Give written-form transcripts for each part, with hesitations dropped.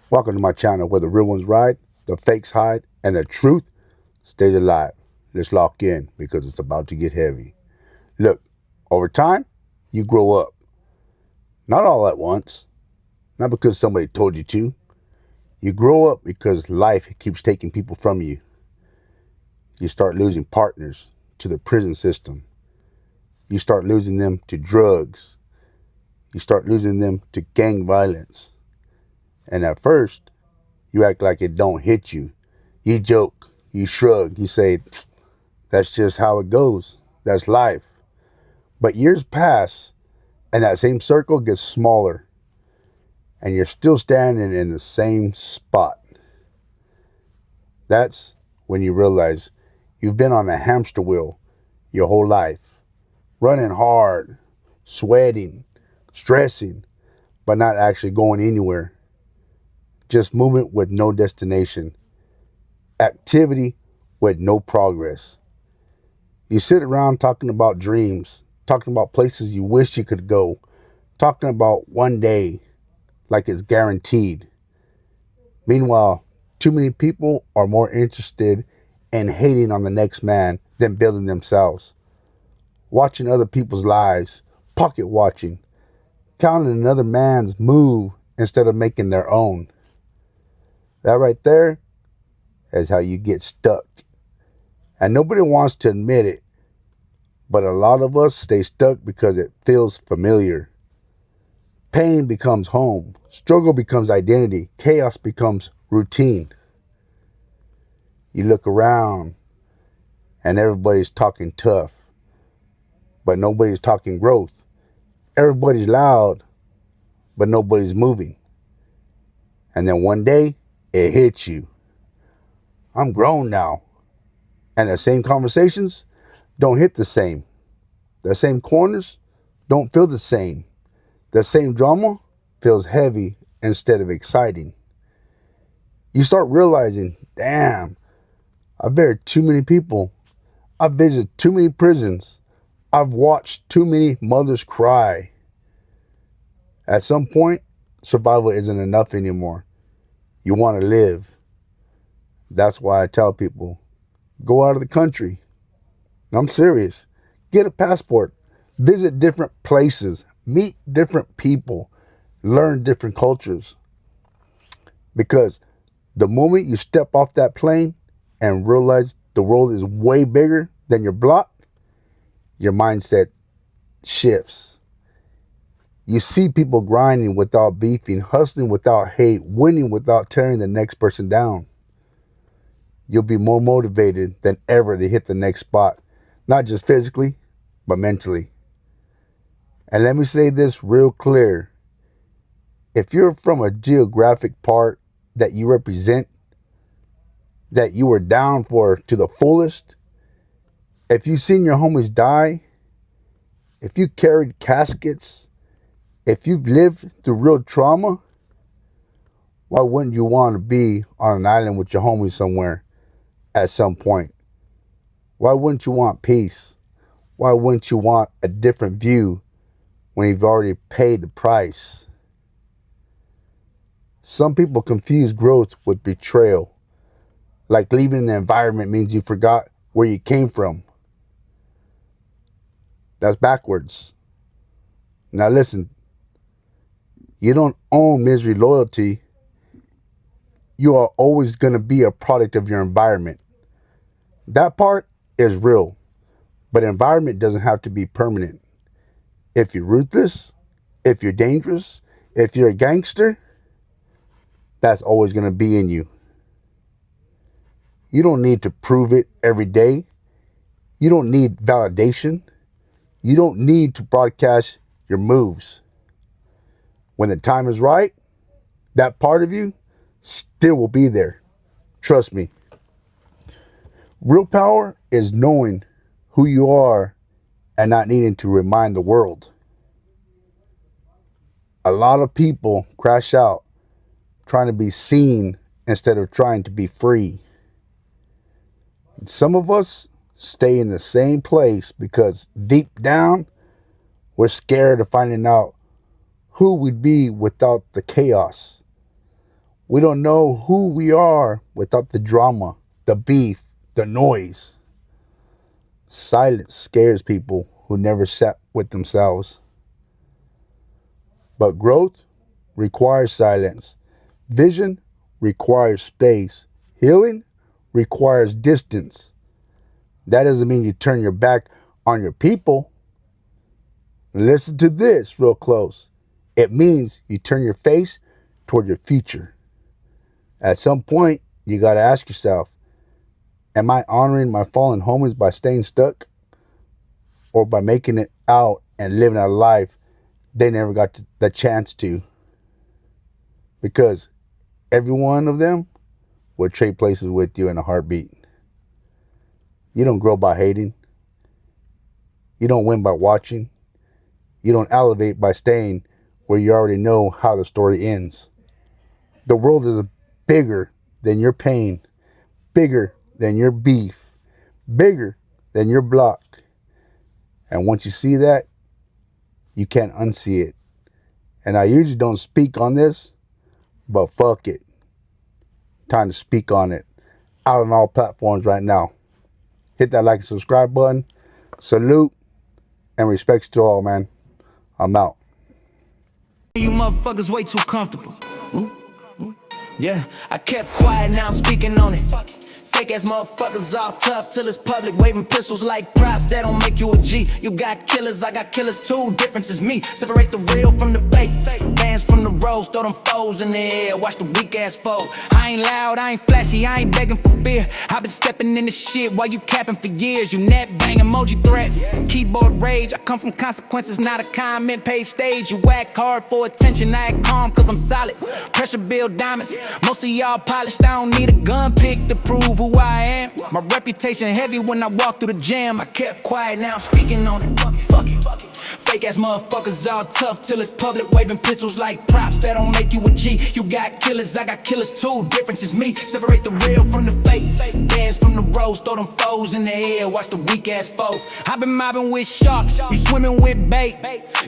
Welcome to my channel where the real ones ride, the fakes hide, and the truth stays alive. Let's lock in because it's about to get heavy. Look, over time, you grow up. Not all at once, not because somebody told you to. You grow up because life keeps taking people from you. You start losing partners to the prison system. You start losing them to drugs. You start losing them to gang violence. And at first, you act like it don't hit you. You joke, you shrug, you say, that's just how it goes. That's life. But years pass and that same circle gets smaller and you're still standing in the same spot. That's when you realize you've been on a hamster wheel your whole life, running hard, sweating, stressing, but not actually going anywhere. Just movement with no destination, activity with no progress. You sit around talking about dreams, talking about places you wish you could go, talking about one day like it's guaranteed. Meanwhile, too many people are more interested in hating on the next man than building themselves, watching other people's lives, pocket watching, counting another man's move instead of making their own. That right there is how you get stuck. And nobody wants to admit it, but a lot of us stay stuck because it feels familiar. Pain becomes home. Struggle becomes identity. Chaos becomes routine. You look around and everybody's talking tough, but nobody's talking growth. Everybody's loud, but nobody's moving. And then one day it hits you. I'm grown now. And the same conversations don't hit the same. The same corners don't feel the same. The same drama feels heavy instead of exciting. You start realizing, damn, I've buried too many people. I've visited too many prisons. I've watched too many mothers cry. At some point, survival isn't enough anymore. You want to live. That's why I tell people, go out of the country. I'm serious. Get a passport. Visit different places. Meet different people. Learn different cultures. Because the moment you step off that plane and realize the world is way bigger than your block, your mindset shifts. You see people grinding without beefing, hustling without hate, winning without tearing the next person down. You'll be more motivated than ever to hit the next spot, not just physically, but mentally. And let me say this real clear. If you're from a geographic part that you represent, that you were down for to the fullest, if you've seen your homies die, if you carried caskets, if you've lived through real trauma, why wouldn't you want to be on an island with your homies somewhere at some point? Why wouldn't you want peace? Why wouldn't you want a different view when you've already paid the price? Some people confuse growth with betrayal. Like leaving the environment means you forgot where you came from. That's backwards. Now listen, you don't own misery loyalty. You are always going to be a product of your environment. That part is real, but environment doesn't have to be permanent. If you're ruthless, if you're dangerous, if you're a gangster, that's always going to be in you. You don't need to prove it every day. You don't need validation. You don't need to broadcast your moves. When the time is right, that part of you still will be there. Trust me. Real power is knowing who you are and not needing to remind the world. A lot of people crash out trying to be seen instead of trying to be free. Some of us stay in the same place because deep down, we're scared of finding out who we'd be without the chaos. We don't know who we are without the drama, the beef, the noise. Silence scares people who never sat with themselves. But growth requires silence. Vision requires space. Healing requires distance. That doesn't mean you turn your back on your people. Listen to this real close. It means you turn your face toward your future. At some point, you got to ask yourself, am I honoring my fallen homies by staying stuck? Or by making it out and living a life they never got the chance to? Because every one of them would trade places with you in a heartbeat. You don't grow by hating. You don't win by watching. You don't elevate by staying where you already know how the story ends. The world is bigger than your pain, bigger than your beef, bigger than your block. And once you see that, you can't unsee it. And I usually don't speak on this, but fuck it. Time to speak on it. Out on all platforms right now. Hit that like and subscribe button. Salute and respects to all, man. I'm out. You motherfuckers way too comfortable. Yeah, I kept quiet, now I'm speaking on it. Fake ass motherfuckers all tough till it's public, waving pistols like props. That don't make you a G. You got killers, I got killers too. Difference is me. Separate the real from the fake. Bands from the roads, throw them foes in the air. Watch the weak ass fold. I ain't loud, I ain't flashy, I ain't begging for fear. I been stepping in the shit while you capping for years. You net bang emoji threats, keyboard rage. I come from consequences, not a comment page stage. You act hard for attention, I act calm cause I'm solid. Pressure build diamonds. Most of y'all polished, I don't need a gun pick to prove who I am. My reputation heavy when I walk through the jam. I kept quiet, now I'm speaking on it. Fuck it. Fake ass motherfuckers all tough till it's public, waving pistols like props. That don't make you a G. You got killers, I got killers too. Difference is me. Separate the real from the fake. Bands from the roads, throw them foes in the air. Watch the weak ass foe. I been mobbing with sharks, you swimming with bait.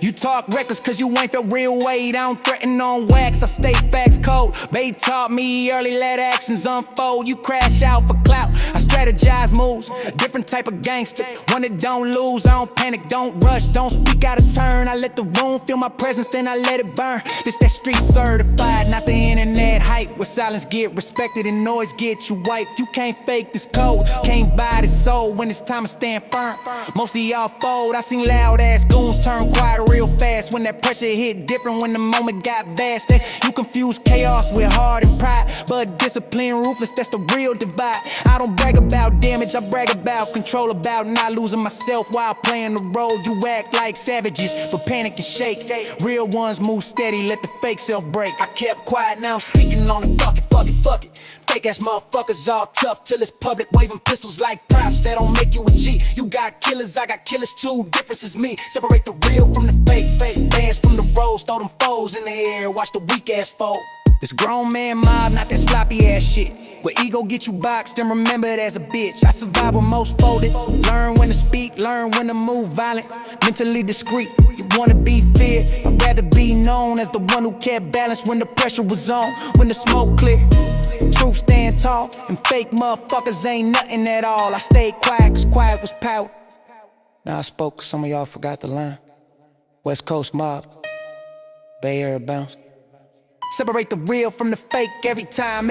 You talk reckless cause you ain't felt real weight. I don't threaten on wax, I stay facts cold. Bay taught me early, let actions unfold. You crash out for clout, I strategize moves. Different type of gangster, one that don't lose. I don't panic, don't rush, don't speak out of turn. I let the room feel my presence, then I let it burn. This that street certified, not the internet hype. Where silence get respected and noise get you wiped. You can't fake this code, can't buy this soul. When it's time to stand firm, most of y'all fold. I seen loud ass goons turn quiet real fast. When that pressure hit different, when the moment got vast. You confuse chaos with heart and pride, but discipline ruthless, that's the real divide. I don't brag about damage, I brag about control, about not losing myself while playing the role. You act like savages, but panic and shake. Real ones move steady, let the fake self break. I kept quiet, now I'm speaking on it. Fuck it. Fake ass motherfuckers all tough till it's public, waving pistols like props. That don't make you a G. You got killers, I got killers too. Difference is me. Separate the real from the fake. Bands from the roads, throw them foes in the air. Watch the weak ass fold. This grown man mob, not that sloppy ass shit. Where ego get you boxed and remembered as a bitch. I survive when most folded. Learn when to speak, learn when to move violent. Mentally discreet, you wanna be feared. I'd rather be known as the one who kept balance when the pressure was on. When the smoke clear, truth stand tall. And fake motherfuckers ain't nothing at all. I stayed quiet cause quiet was power. Now I spoke cause some of y'all forgot the line. West Coast mob, Bay Area bounce. Separate the real from the fake every time,